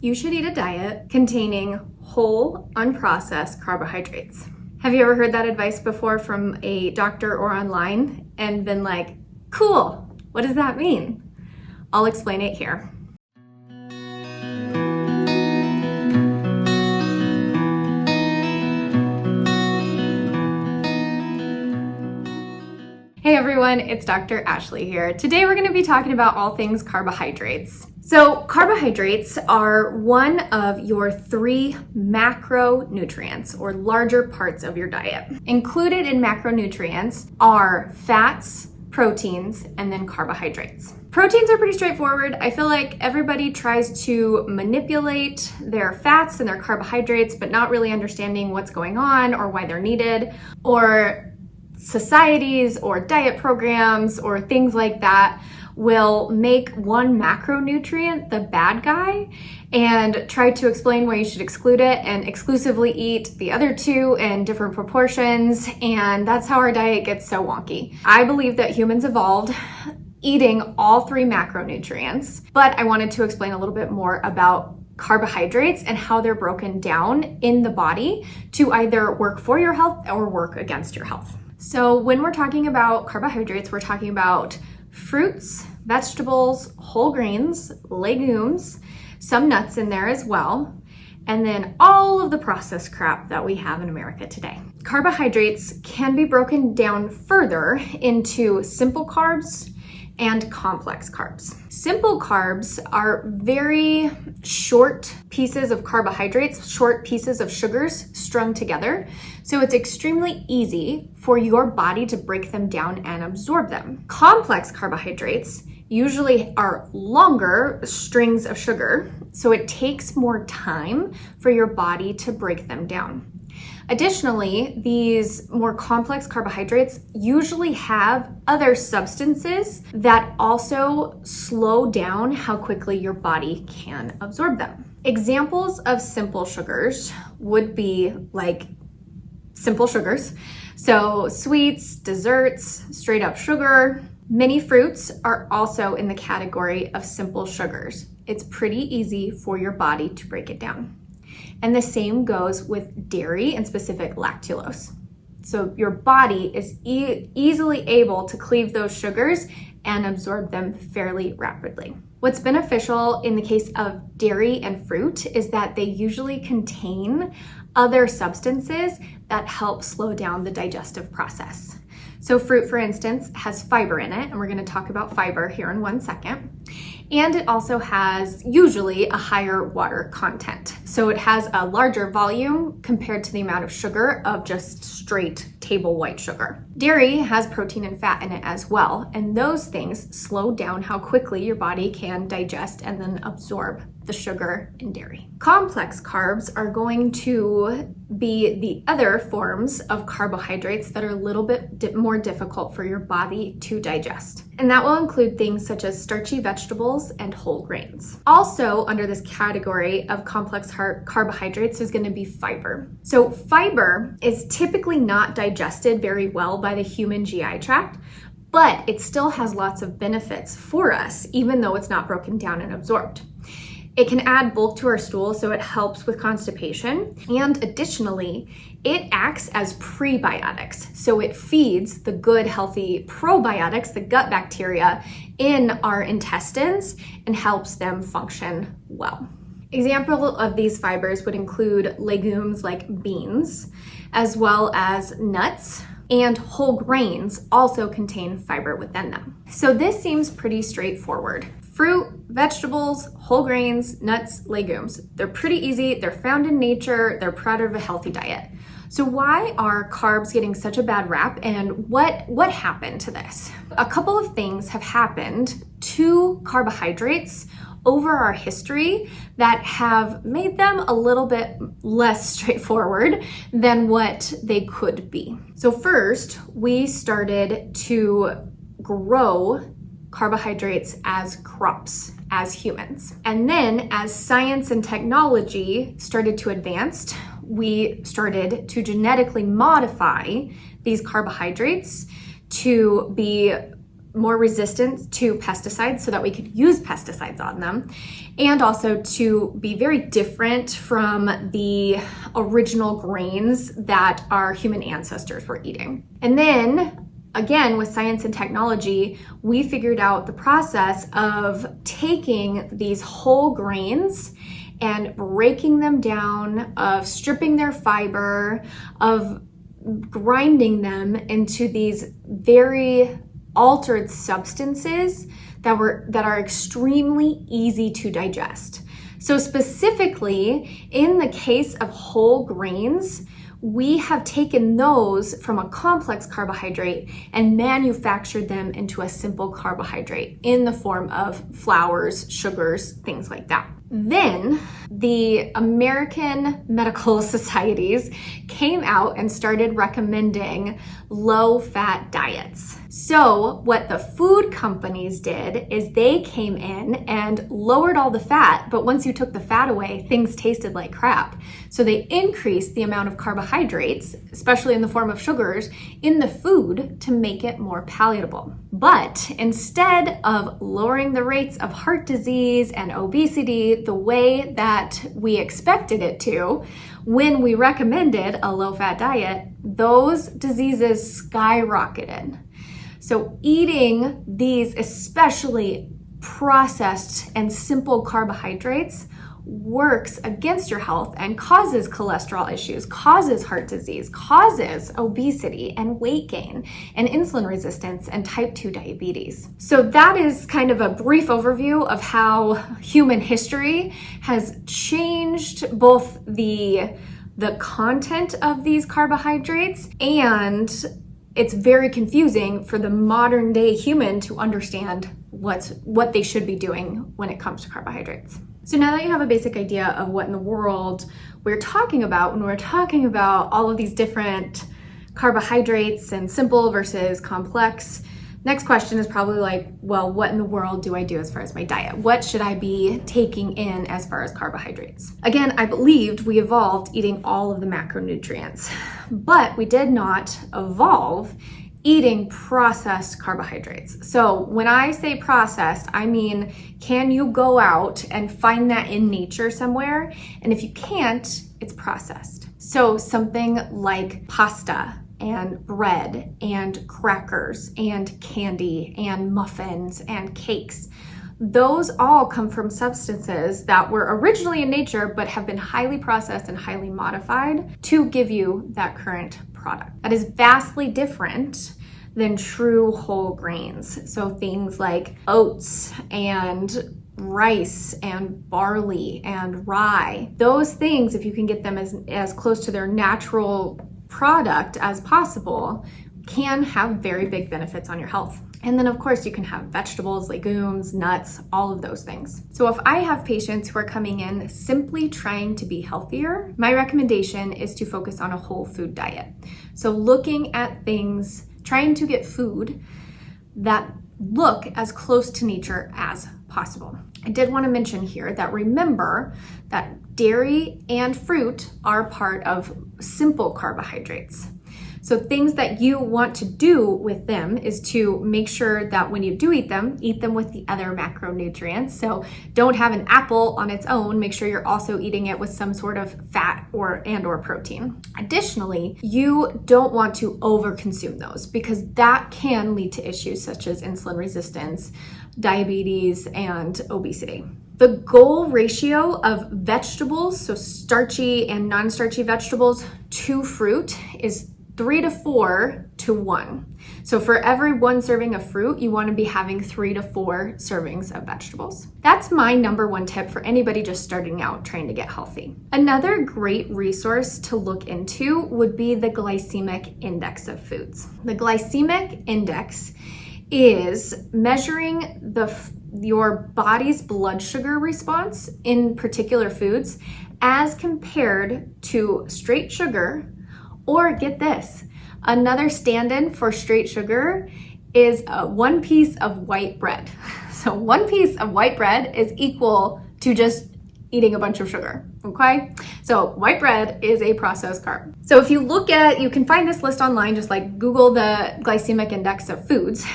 you should eat a diet containing whole, unprocessed carbohydrates. Have you ever heard that advice before from a doctor or online and been like, cool, what does that mean? I'll explain it here. Hey everyone, it's Dr. Ashley here. Today we're going to be talking about all things carbohydrates. So carbohydrates are one of your 3 macronutrients or larger parts of your diet. Included in macronutrients are fats, proteins, and then carbohydrates. Proteins are pretty straightforward. I feel like everybody tries to manipulate their fats and their carbohydrates, but not really understanding what's going on or why they're needed, or societies or diet programs or things like that will make one macronutrient the bad guy and try to explain why you should exclude it and exclusively eat the other 2 in different proportions. And that's how our diet gets so wonky. I believe that humans evolved eating all 3 macronutrients, but I wanted to explain a little bit more about carbohydrates and how they're broken down in the body to either work for your health or work against your health. So when we're talking about carbohydrates, we're talking about fruits, vegetables, whole grains, legumes, some nuts in there as well, and then all of the processed crap that we have in America today. Carbohydrates can be broken down further into simple carbs and complex carbs. Simple carbs are very short pieces of carbohydrates, short pieces of sugars strung together. So it's extremely easy for your body to break them down and absorb them. Complex carbohydrates usually are longer strings of sugar, so it takes more time for your body to break them down. Additionally, these more complex carbohydrates usually have other substances that also slow down how quickly your body can absorb them. Examples of simple sugars would be like simple sugars, so sweets, desserts, straight up sugar. Many fruits are also in the category of simple sugars. It's pretty easy for your body to break it down. And the same goes with dairy and specific lactulose. So your body is easily able to cleave those sugars and absorb them fairly rapidly. What's beneficial in the case of dairy and fruit is that they usually contain other substances that help slow down the digestive process. So fruit, for instance, has fiber in it, and we're going to talk about fiber here in 1 second. And it also has usually a higher water content. So it has a larger volume compared to the amount of sugar of just straight table white sugar. Dairy has protein and fat in it as well, and those things slow down how quickly your body can digest and then absorb the sugar in dairy. Complex carbs are going to be the other forms of carbohydrates that are a little bit more difficult for your body to digest. And that will include things such as starchy vegetables and whole grains. Also under this category of complex carbohydrates is going to be fiber. So fiber is typically not digested very well by the human GI tract, but it still has lots of benefits for us, even though it's not broken down and absorbed. It can add bulk to our stool, so it helps with constipation. And additionally, it acts as prebiotics. So it feeds the good, healthy probiotics, the gut bacteria in our intestines and helps them function well. Example of these fibers would include legumes like beans, as well as nuts, and whole grains also contain fiber within them. So this seems pretty straightforward. Fruit, vegetables, whole grains, nuts, legumes. They're pretty easy, they're found in nature, they're part of a healthy diet. So why are carbs getting such a bad rap, and what happened to this? A couple of things have happened to carbohydrates over our history that have made them a little bit less straightforward than what they could be. So first, we started to grow carbohydrates as crops as humans. And then as science and technology started to advance, we started to genetically modify these carbohydrates to be more resistant to pesticides so that we could use pesticides on them, and also to be very different from the original grains that our human ancestors were eating. And then again, with science and technology, we figured out the process of taking these whole grains and breaking them down, of stripping their fiber, of grinding them into these very altered substances that are extremely easy to digest. So specifically, in the case of whole grains, we have taken those from a complex carbohydrate and manufactured them into a simple carbohydrate in the form of flours, sugars, things like that. Then the American medical societies came out and started recommending low-fat diets. So what the food companies did is they came in and lowered all the fat, but once you took the fat away, things tasted like crap. So they increased the amount of carbohydrates, especially in the form of sugars, in the food to make it more palatable. But instead of lowering the rates of heart disease and obesity the way that we expected it to, when we recommended a low-fat diet, those diseases skyrocketed. So eating these, especially processed and simple carbohydrates, works against your health and causes cholesterol issues, causes heart disease, causes obesity and weight gain and insulin resistance and type 2 diabetes. So that is kind of a brief overview of how human history has changed both the content of these carbohydrates, and it's very confusing for the modern day human to understand what they should be doing when it comes to carbohydrates. So now that you have a basic idea of what in the world we're talking about when we're talking about all of these different carbohydrates and simple versus complex, next question is probably like, well, what in the world do I do as far as my diet? What should I be taking in as far as carbohydrates? Again, I believed we evolved eating all of the macronutrients, but we did not evolve eating processed carbohydrates. So when I say processed, I mean, can you go out and find that in nature somewhere? And if you can't, it's processed. So something like pasta and bread and crackers and candy and muffins and cakes. Those all come from substances that were originally in nature but have been highly processed and highly modified to give you that current product. That is vastly different than true whole grains. So things like oats and rice and barley and rye. Those things, if you can get them as close to their natural product as possible, can have very big benefits on your health. And then of course you can have vegetables, legumes, nuts, all of those things. So if I have patients who are coming in simply trying to be healthier, my recommendation is to focus on a whole food diet. So looking at things, trying to get food that look as close to nature as possible. I did want to mention here that remember that dairy and fruit are part of simple carbohydrates. So things that you want to do with them is to make sure that when you do eat them with the other macronutrients. So don't have an apple on its own. Make sure you're also eating it with some sort of fat or protein. Additionally, you don't want to overconsume those because that can lead to issues such as insulin resistance, diabetes, and obesity. The goal ratio of vegetables, so starchy and non-starchy vegetables, to fruit is 3 to 4 to 1. So for every 1 serving of fruit, you want to be having 3 to 4 servings of vegetables. That's my number 1 tip for anybody just starting out trying to get healthy. Another great resource to look into would be the glycemic index of foods. The glycemic index is measuring your body's blood sugar response in particular foods as compared to straight sugar. Or get this, another stand-in for straight sugar is 1 piece of white bread. So 1 piece of white bread is equal to just eating a bunch of sugar, okay? So white bread is a processed carb. So if you can find this list online, just like Google the glycemic index of foods,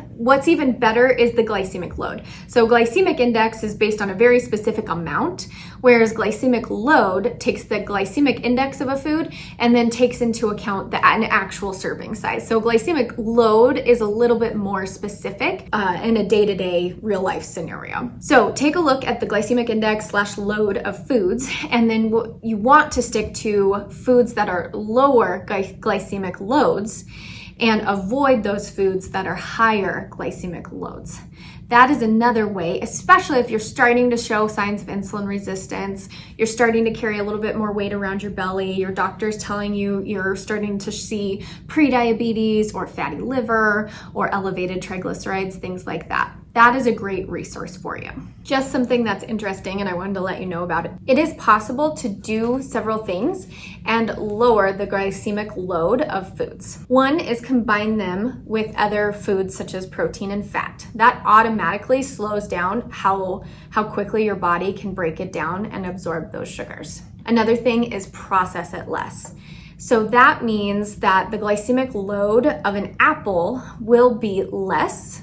what's even better is the glycemic load. So glycemic index is based on a very specific amount, whereas glycemic load takes the glycemic index of a food and then takes into account an actual serving size. So glycemic load is a little bit more specific in a day-to-day real life scenario. So take a look at the glycemic index / load of foods, and then you want to stick to foods that are lower glycemic loads and avoid those foods that are higher glycemic loads. That is another way, especially if you're starting to show signs of insulin resistance, you're starting to carry a little bit more weight around your belly, your doctor's telling you you're starting to see prediabetes or fatty liver or elevated triglycerides, things like that. That is a great resource for you. Just something that's interesting, and I wanted to let you know about it. It is possible to do several things and lower the glycemic load of foods. One is combine them with other foods such as protein and fat. That automatically slows down how quickly your body can break it down and absorb those sugars. Another thing is process it less. So that means that the glycemic load of an apple will be less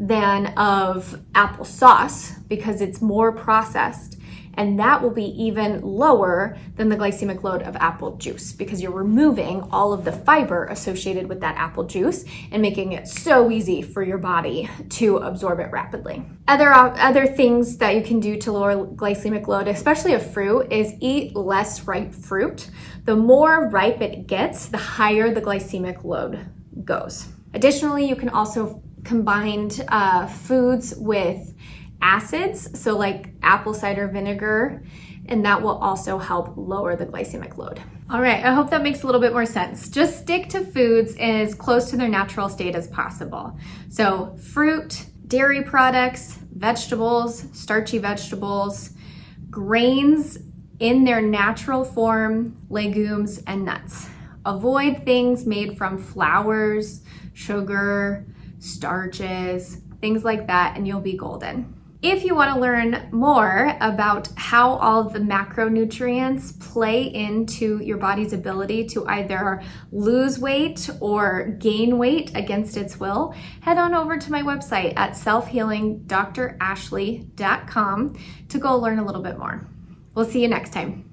than of applesauce because it's more processed, and that will be even lower than the glycemic load of apple juice because you're removing all of the fiber associated with that apple juice and making it so easy for your body to absorb it rapidly. Other things that you can do to lower glycemic load, especially of fruit, is eat less ripe fruit. The more ripe it gets, the higher the glycemic load goes. Additionally, you can also combine foods with acids, so like apple cider vinegar, and that will also help lower the glycemic load. All right, I hope that makes a little bit more sense. Just stick to foods as close to their natural state as possible. So fruit, dairy products, vegetables, starchy vegetables, grains in their natural form, legumes, and nuts. Avoid things made from flours, sugar, starches, things like that, and you'll be golden. If you want to learn more about how all of the macronutrients play into your body's ability to either lose weight or gain weight against its will, head on over to my website at selfhealingdrashley.com to go learn a little bit more. We'll see you next time.